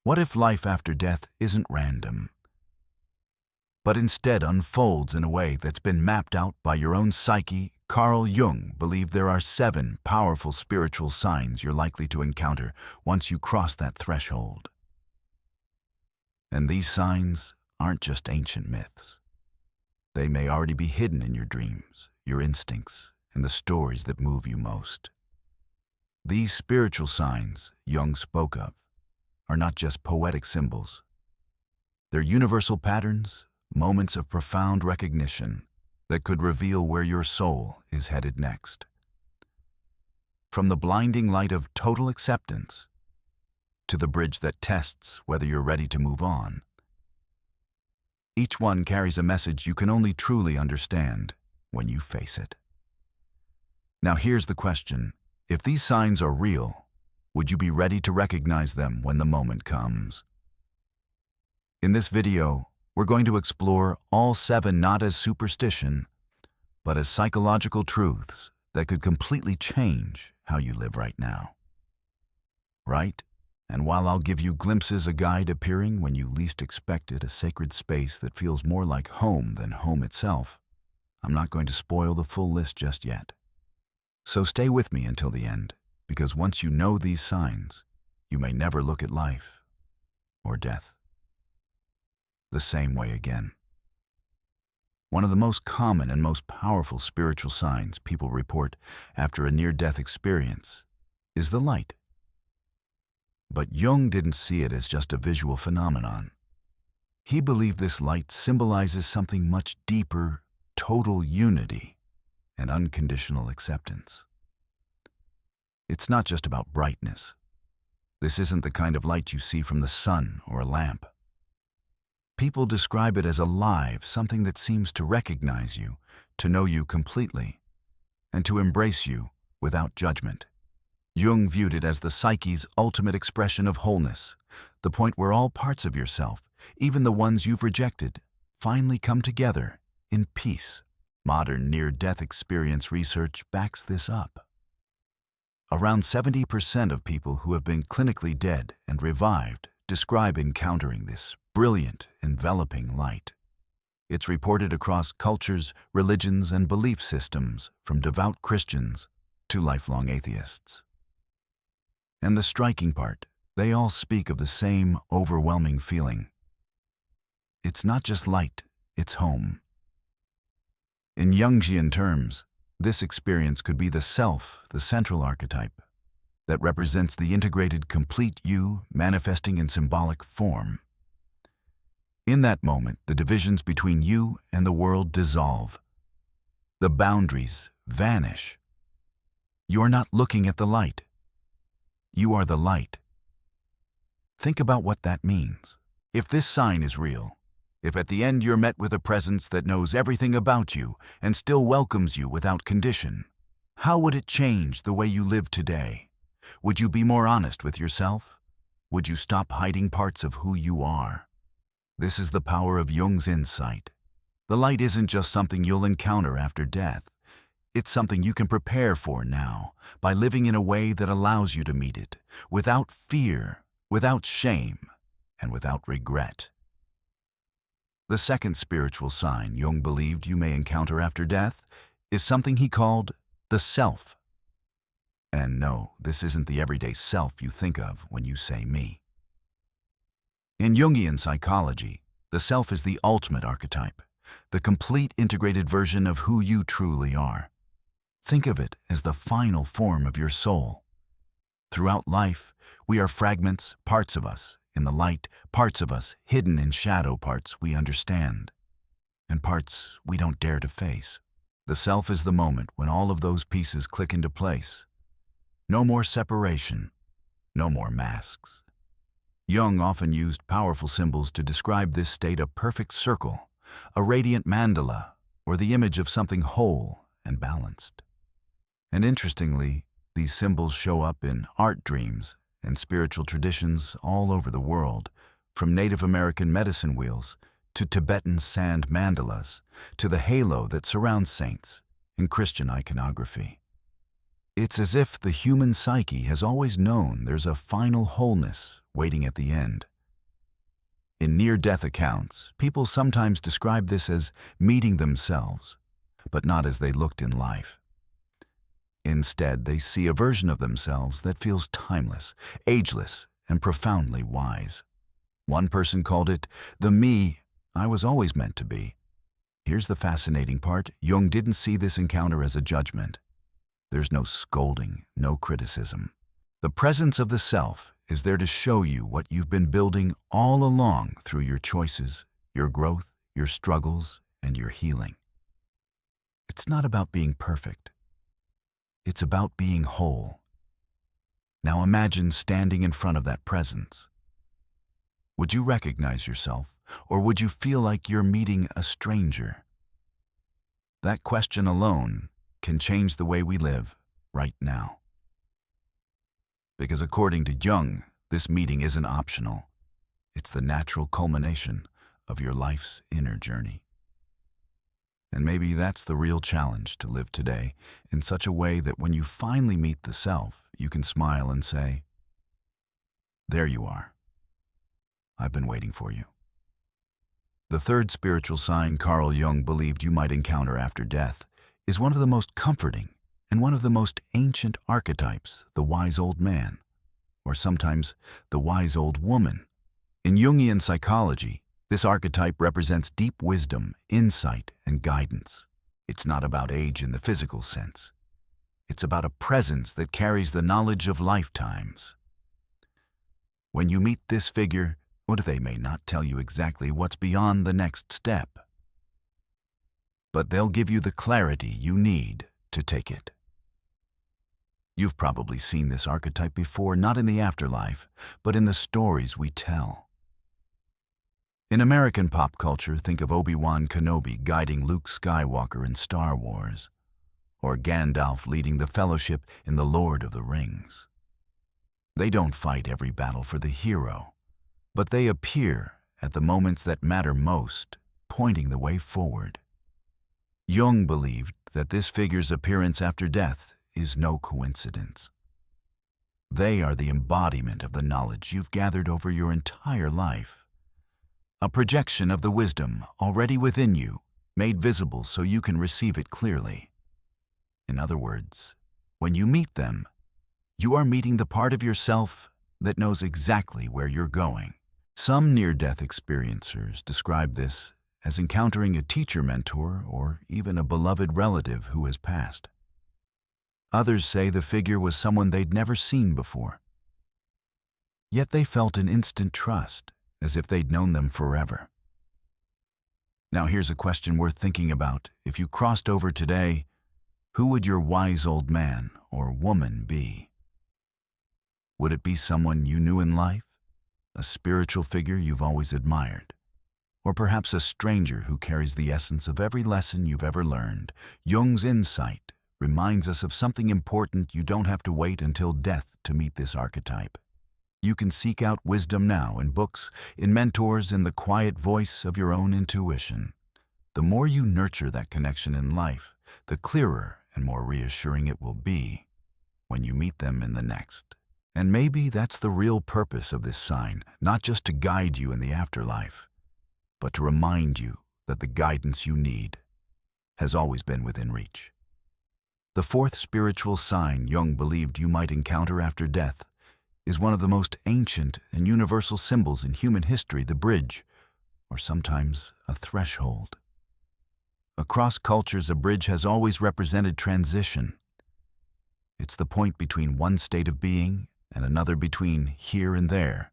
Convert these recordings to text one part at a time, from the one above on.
What if life after death isn't random, but instead unfolds in a way that's been mapped out by your own psyche? Carl Jung believed there are 7 powerful spiritual signs you're likely to encounter once you cross that threshold. And these signs aren't just ancient myths. They may already be hidden in your dreams, your instincts, and the stories that move you most. These spiritual signs Jung spoke of are not just poetic symbols. They're universal patterns, moments of profound recognition that could reveal where your soul is headed next. From the blinding light of total acceptance to the bridge that tests whether you're ready to move on, each one carries a message you can only truly understand when you face it. Now here's the question: if these signs are real, would you be ready to recognize them when the moment comes? In this video, we're going to explore all 7 not as superstition, but as psychological truths that could completely change how you live right now. Right? And while I'll give you glimpses, a guide appearing when you least expect it, a sacred space that feels more like home than home itself, I'm not going to spoil the full list just yet. So stay with me until the end, because once you know these signs, you may never look at life or death the same way again. One of the most common and most powerful spiritual signs people report after a near-death experience is the light. But Jung didn't see it as just a visual phenomenon. He believed this light symbolizes something much deeper: total unity and unconditional acceptance. It's not just about brightness. This isn't the kind of light you see from the sun or a lamp. People describe it as alive, something that seems to recognize you, to know you completely, and to embrace you without judgment. Jung viewed it as the psyche's ultimate expression of wholeness, the point where all parts of yourself, even the ones you've rejected, finally come together in peace. Modern near-death experience research backs this up. Around 70% of people who have been clinically dead and revived describe encountering this brilliant, enveloping light. It's reported across cultures, religions, and belief systems, from devout Christians to lifelong atheists. And the striking part, they all speak of the same overwhelming feeling. It's not just light, it's home. In Jungian terms, this experience could be the self, the central archetype, that represents the integrated, complete you manifesting in symbolic form. In that moment, the divisions between you and the world dissolve. The boundaries vanish. You're not looking at the light. You are the light. Think about what that means. If this sign is real, if at the end you're met with a presence that knows everything about you and still welcomes you without condition, how would it change the way you live today? Would you be more honest with yourself? Would you stop hiding parts of who you are? This is the power of Jung's insight. The light isn't just something you'll encounter after death. It's something you can prepare for now by living in a way that allows you to meet it without fear, without shame, and without regret. The second spiritual sign Jung believed you may encounter after death is something he called the self. And no, this isn't the everyday self you think of when you say me. In Jungian psychology, the self is the ultimate archetype, the complete integrated version of who you truly are. Think of it as the final form of your soul. Throughout life, we are fragments, parts of us in the light, parts of us hidden in shadow, parts we understand, and parts we don't dare to face. The self is the moment when all of those pieces click into place. No more separation, no more masks. Jung often used powerful symbols to describe this state: a perfect circle, a radiant mandala, or the image of something whole and balanced. And interestingly, these symbols show up in art dreams and spiritual traditions all over the world, from Native American medicine wheels to Tibetan sand mandalas to the halo that surrounds saints in Christian iconography. It's as if the human psyche has always known there's a final wholeness waiting at the end, In near-death accounts, people sometimes describe this as meeting themselves, but not as they looked in life. Instead, they see a version of themselves that feels timeless, ageless, and profoundly wise. One person called it the me I was always meant to be. Here's the fascinating part. Jung didn't see this encounter as a judgment. There's no scolding, no criticism. The presence of the self is there to show you what you've been building all along through your choices, your growth, your struggles, and your healing. It's not about being perfect. It's about being whole. Now imagine standing in front of that presence. Would you recognize yourself, or would you feel like you're meeting a stranger? That question alone can change the way we live right now. Because according to Jung, this meeting isn't optional. It's the natural culmination of your life's inner journey. And maybe that's the real challenge, to live today in such a way that when you finally meet the self, you can smile and say, "There you are. I've been waiting for you." The third spiritual sign Carl Jung believed you might encounter after death is one of the most comforting and one of the most ancient archetypes, the wise old man, or sometimes the wise old woman. In Jungian psychology, this archetype represents deep wisdom, insight, and guidance. It's not about age in the physical sense. It's about a presence that carries the knowledge of lifetimes. When you meet this figure, they may not tell you exactly what's beyond the next step, but they'll give you the clarity you need to take it. You've probably seen this archetype before, not in the afterlife, but in the stories we tell. In American pop culture, think of Obi-Wan Kenobi guiding Luke Skywalker in Star Wars, or Gandalf leading the Fellowship in The Lord of the Rings. They don't fight every battle for the hero, but they appear at the moments that matter most, pointing the way forward. Jung believed that this figure's appearance after death is no coincidence. They are the embodiment of the knowledge you've gathered over your entire life. A projection of the wisdom already within you, made visible so you can receive it clearly. In other words, when you meet them, you are meeting the part of yourself that knows exactly where you're going. Some near-death experiencers describe this as encountering a teacher mentor or even a beloved relative who has passed. Others say the figure was someone they'd never seen before. Yet they felt an instant trust, as if they'd known them forever. Now here's a question worth thinking about. If you crossed over today, who would your wise old man or woman be? Would it be someone you knew in life, a spiritual figure you've always admired, or perhaps a stranger who carries the essence of every lesson you've ever learned? Jung's insight reminds us of something important. You don't have to wait until death to meet this archetype. You can seek out wisdom now in books, in mentors, in the quiet voice of your own intuition. The more you nurture that connection in life, the clearer and more reassuring it will be when you meet them in the next. And maybe that's the real purpose of this sign, not just to guide you in the afterlife, but to remind you that the guidance you need has always been within reach. The fourth spiritual sign Jung believed you might encounter after death is one of the most ancient and universal symbols in human history, the bridge, or sometimes a threshold. Across cultures, a bridge has always represented transition. It's the point between one state of being and another, between here and there,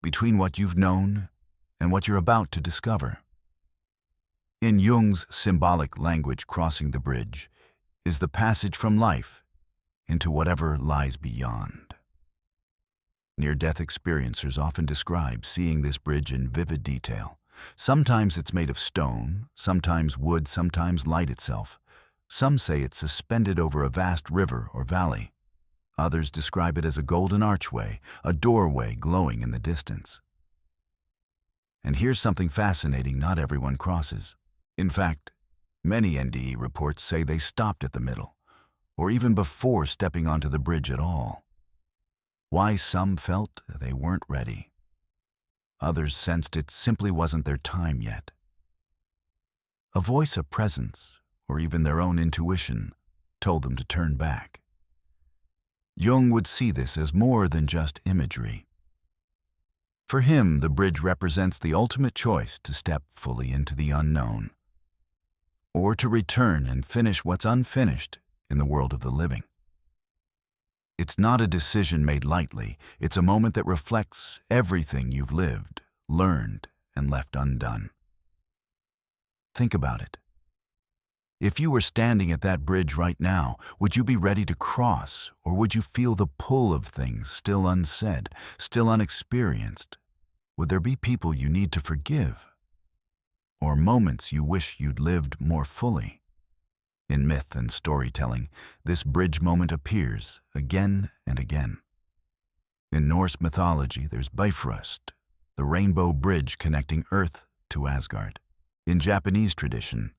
between what you've known and what you're about to discover. In Jung's symbolic language, crossing the bridge is the passage from life into whatever lies beyond. Near-death experiencers often describe seeing this bridge in vivid detail. Sometimes it's made of stone, sometimes wood, sometimes light itself. Some say it's suspended over a vast river or valley. Others describe it as a golden archway, a doorway glowing in the distance. And here's something fascinating: not everyone crosses. In fact, many NDE reports say they stopped at the middle, or even before stepping onto the bridge at all. Why some felt they weren't ready. Others sensed it simply wasn't their time yet. A voice of presence, or even their own intuition, told them to turn back. Jung would see this as more than just imagery. For him, the bridge represents the ultimate choice to step fully into the unknown, or to return and finish what's unfinished in the world of the living. It's not a decision made lightly. It's a moment that reflects everything you've lived, learned, and left undone. Think about it. If you were standing at that bridge right now, would you be ready to cross, or would you feel the pull of things still unsaid, still unexperienced? Would there be people you need to forgive, or moments you wish you'd lived more fully? In myth and storytelling, this bridge moment appears again and again. In Norse mythology, there's Bifrost, the rainbow bridge connecting Earth to Asgard. In Japanese tradition,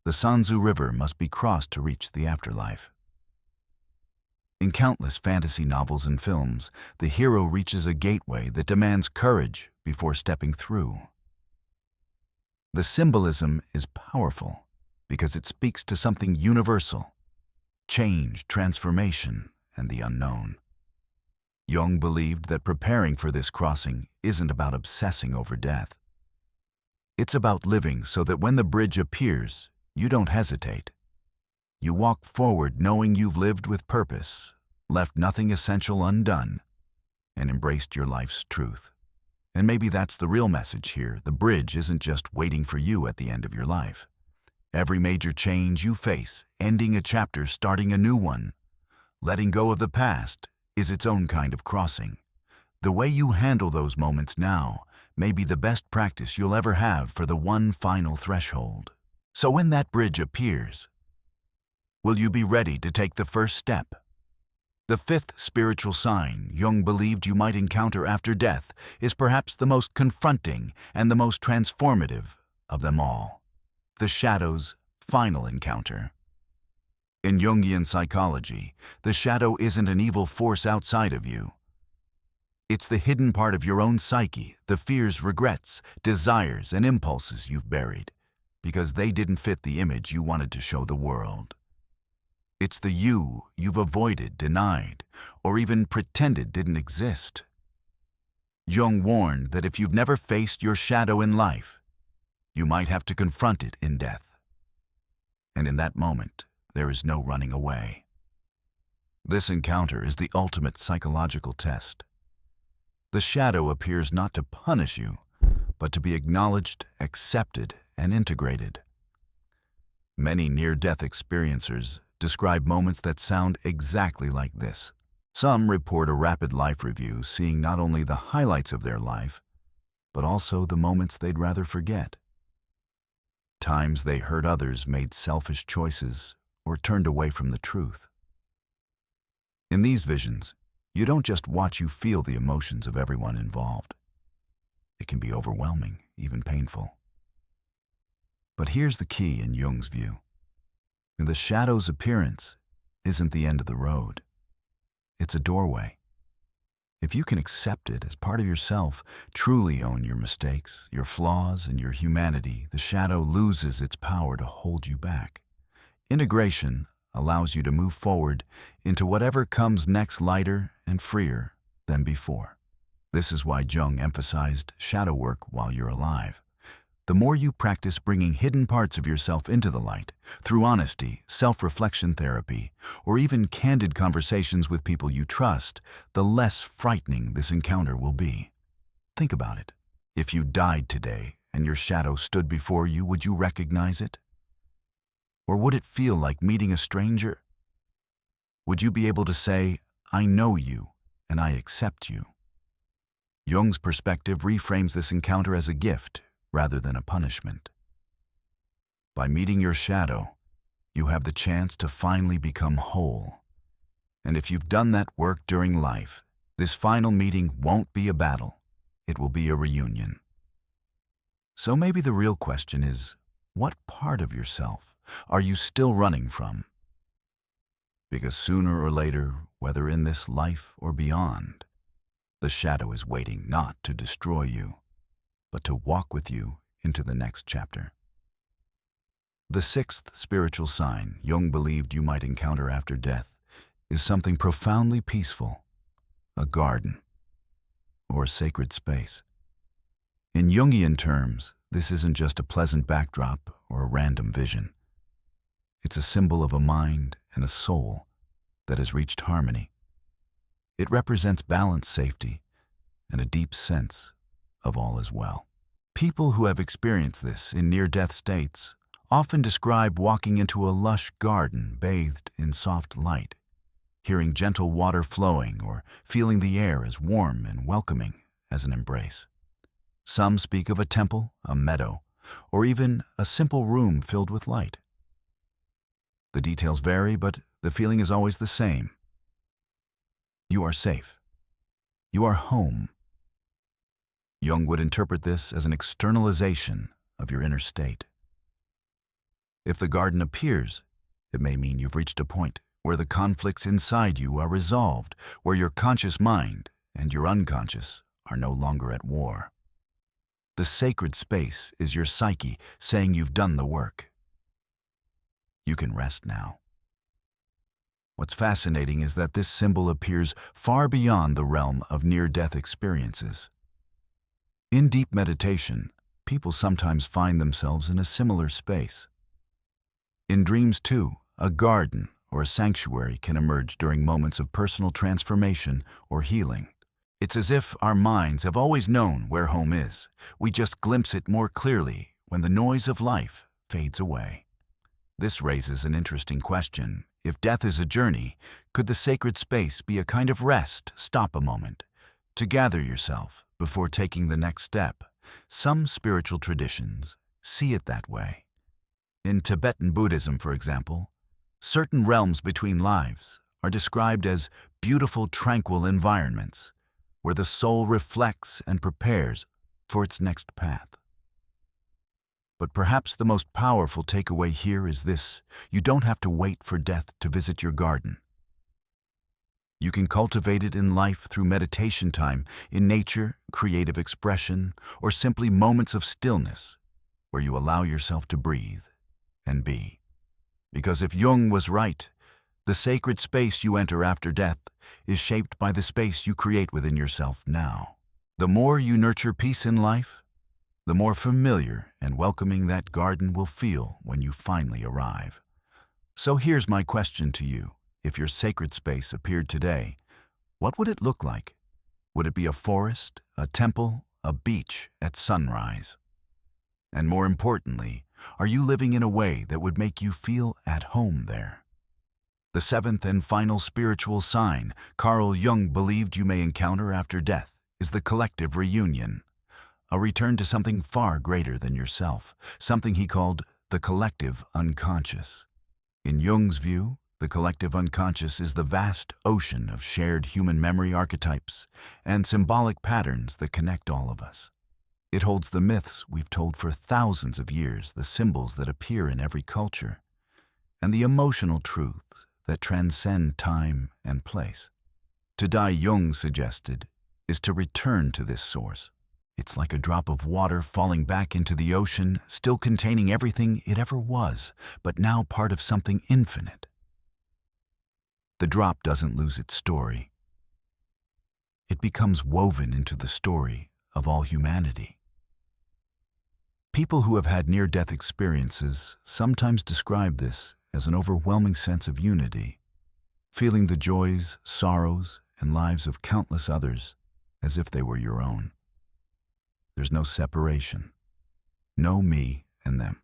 the Sanzu River must be crossed to reach the afterlife. In countless fantasy novels and films, the hero reaches a gateway that demands courage before stepping through. The symbolism is powerful because it speaks to something universal: change, transformation, and the unknown. Jung believed that preparing for this crossing isn't about obsessing over death. It's about living so that when the bridge appears, you don't hesitate. You walk forward knowing you've lived with purpose, left nothing essential undone, and embraced your life's truth. And maybe that's the real message here. The bridge isn't just waiting for you at the end of your life. Every major change you face, ending a chapter, starting a new one, letting go of the past, is its own kind of crossing. The way you handle those moments now may be the best practice you'll ever have for the one final threshold. So when that bridge appears, will you be ready to take the first step? The fifth spiritual sign Jung believed you might encounter after death is perhaps the most confronting and the most transformative of them all: the shadow's final encounter. In Jungian psychology, the shadow isn't an evil force outside of you. It's the hidden part of your own psyche, the fears, regrets, desires, and impulses you've buried, because they didn't fit the image you wanted to show the world. It's the you you've avoided, denied, or even pretended didn't exist. Jung warned that if you've never faced your shadow in life, you might have to confront it in death. And in that moment, there is no running away. This encounter is the ultimate psychological test. The shadow appears not to punish you, but to be acknowledged, accepted, and integrated. Many near-death experiencers describe moments that sound exactly like this. Some report a rapid life review, seeing not only the highlights of their life, but also the moments they'd rather forget. Times they hurt others, made selfish choices, or turned away from the truth. In these visions, you don't just watch, you feel the emotions of everyone involved. It can be overwhelming, even painful. But here's the key in Jung's view. The shadow's appearance isn't the end of the road. It's a doorway. If you can accept it as part of yourself, truly own your mistakes, your flaws, and your humanity, the shadow loses its power to hold you back. Integration allows you to move forward into whatever comes next, lighter and freer than before. This is why Jung emphasized shadow work while you're alive. The more you practice bringing hidden parts of yourself into the light, through honesty, self-reflection therapy, or even candid conversations with people you trust, the less frightening this encounter will be. Think about it. If you died today and your shadow stood before you, would you recognize it? Or would it feel like meeting a stranger? Would you be able to say, "I know you and I accept you"? Jung's perspective reframes this encounter as a gift rather than a punishment. By meeting your shadow, you have the chance to finally become whole. And if you've done that work during life, this final meeting won't be a battle. It will be a reunion. So maybe the real question is, what part of yourself are you still running from? Because sooner or later, whether in this life or beyond, the shadow is waiting not to destroy you, but to walk with you into the next chapter. The sixth spiritual sign Jung believed you might encounter after death is something profoundly peaceful, a garden, or sacred space. In Jungian terms, this isn't just a pleasant backdrop or a random vision. It's a symbol of a mind and a soul that has reached harmony. It represents balance, safety, and a deep sense of all is well. People who have experienced this in near-death states often describe walking into a lush garden bathed in soft light, hearing gentle water flowing or feeling the air as warm and welcoming as an embrace. Some speak of a temple, a meadow, or even a simple room filled with light. The details vary, but the feeling is always the same. You are safe. You are home. Jung would interpret this as an externalization of your inner state. If the garden appears, it may mean you've reached a point where the conflicts inside you are resolved, where your conscious mind and your unconscious are no longer at war. The sacred space is your psyche saying you've done the work. You can rest now. What's fascinating is that this symbol appears far beyond the realm of near-death experiences. In deep meditation, people sometimes find themselves in a similar space. In dreams, too, a garden or a sanctuary can emerge during moments of personal transformation or healing. It's as if our minds have always known where home is. We just glimpse it more clearly when the noise of life fades away. This raises an interesting question. If death is a journey, could the sacred space be a kind of rest, stop a moment, to gather yourself before taking the next step? Some spiritual traditions see it that way. In Tibetan Buddhism, for example, certain realms between lives are described as beautiful, tranquil environments where the soul reflects and prepares for its next path. But perhaps the most powerful takeaway here is this: you don't have to wait for death to visit your garden. You can cultivate it in life through meditation time, in nature, creative expression, or simply moments of stillness where you allow yourself to breathe and be. Because if Jung was right, the sacred space you enter after death is shaped by the space you create within yourself now. The more you nurture peace in life, the more familiar and welcoming that garden will feel when you finally arrive. So here's my question to you. If your sacred space appeared today, what would it look like? Would it be a forest, a temple, a beach at sunrise? And more importantly, are you living in a way that would make you feel at home there? The seventh and final spiritual sign Carl Jung believed you may encounter after death is the collective reunion, a return to something far greater than yourself, something he called the collective unconscious. In Jung's view, the collective unconscious is the vast ocean of shared human memory archetypes and symbolic patterns that connect all of us. It holds the myths we've told for thousands of years, the symbols that appear in every culture, and the emotional truths that transcend time and place. To die, Jung suggested, is to return to this source. It's like a drop of water falling back into the ocean, still containing everything it ever was, but now part of something infinite. The drop doesn't lose its story. It becomes woven into the story of all humanity. People who have had near-death experiences sometimes describe this as an overwhelming sense of unity, feeling the joys, sorrows, and lives of countless others as if they were your own. There's no separation, no me and them,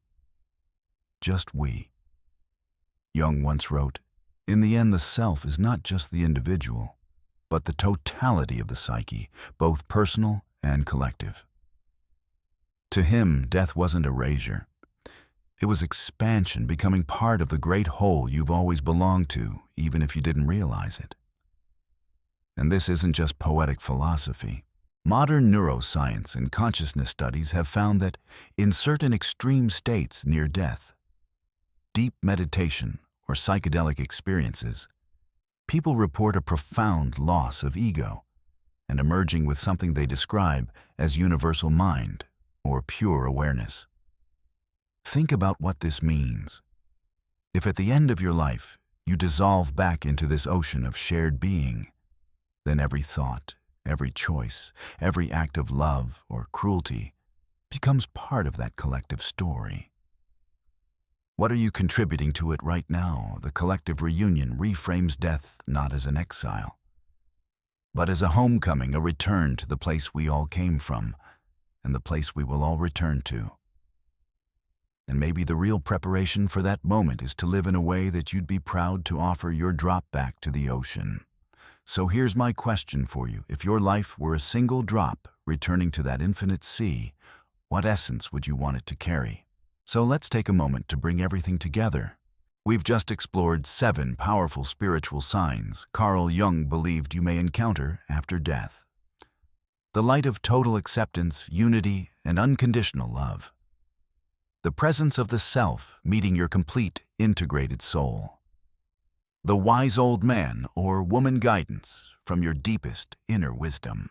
just we. Jung once wrote, "In the end, the self is not just the individual, but the totality of the psyche, both personal and collective." To him, death wasn't erasure. It was expansion, becoming part of the great whole you've always belonged to, even if you didn't realize it. And this isn't just poetic philosophy. Modern neuroscience and consciousness studies have found that in certain extreme states near death, deep meditation or psychedelic experiences, people report a profound loss of ego and emerging with something they describe as universal mind or pure awareness. Think about what this means. If at the end of your life you dissolve back into this ocean of shared being, then every thought, every choice, every act of love or cruelty becomes part of that collective story. What are you contributing to it right now? The collective reunion reframes death not as an exile, but as a homecoming, a return to the place we all came from and the place we will all return to. And maybe the real preparation for that moment is to live in a way that you'd be proud to offer your drop back to the ocean. So here's my question for you. If your life were a single drop returning to that infinite sea, what essence would you want it to carry? So let's take a moment to bring everything together. We've just explored 7 powerful spiritual signs Carl Jung believed you may encounter after death. The light of total acceptance, unity, and unconditional love. The presence of the self meeting your complete, integrated soul. The wise old man or woman guidance from your deepest inner wisdom.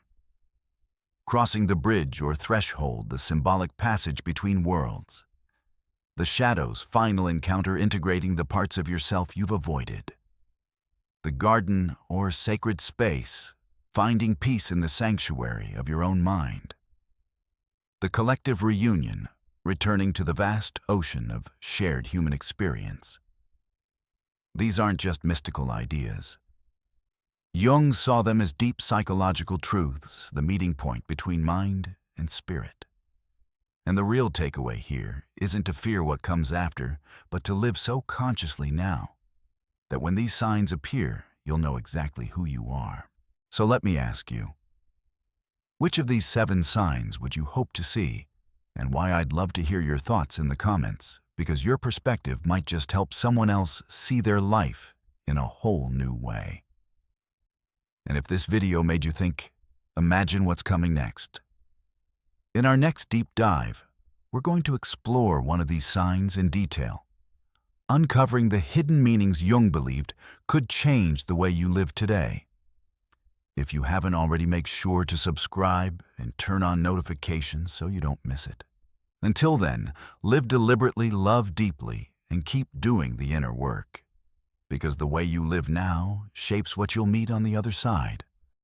Crossing the bridge or threshold, the symbolic passage between worlds. The shadow's final encounter integrating the parts of yourself you've avoided. The garden or sacred space, finding peace in the sanctuary of your own mind. The collective reunion, returning to the vast ocean of shared human experience. These aren't just mystical ideas. Jung saw them as deep psychological truths, the meeting point between mind and spirit. And the real takeaway here isn't to fear what comes after, but to live so consciously now that when these signs appear, you'll know exactly who you are. So let me ask you, which of these 7 signs would you hope to see? And why? I'd love to hear your thoughts in the comments, because your perspective might just help someone else see their life in a whole new way. And if this video made you think, imagine what's coming next. In our next deep dive, we're going to explore one of these signs in detail, uncovering the hidden meanings Jung believed could change the way you live today. If you haven't already, make sure to subscribe and turn on notifications so you don't miss it. Until then, live deliberately, love deeply, and keep doing the inner work, because the way you live now shapes what you'll meet on the other side.